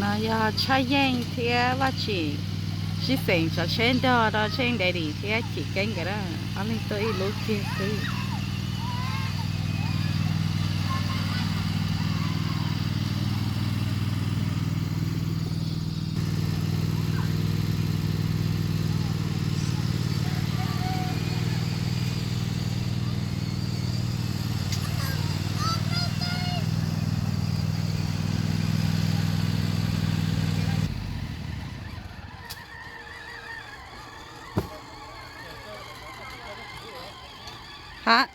nó ya chai yang thì vắt chỉ sinh cho trên đó đó trên đây thì chỉ cái đó anh ấy tôi lúc kia tôi ฮะ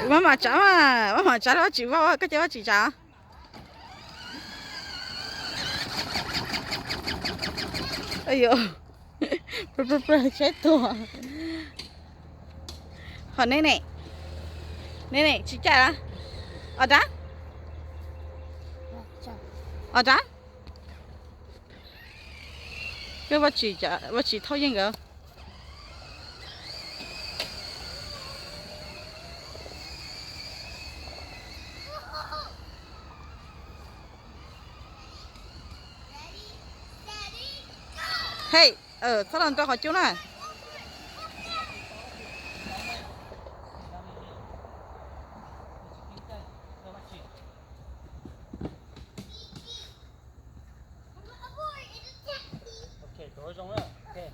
妈妈讲嘛，妈妈讲了几包，个叫我几张？哎呦，不，太多。好，奶奶，几家了？二张？二张？给我几家？我几套烟个？嘿，他人多好久了。Okay, doors on up. Okay.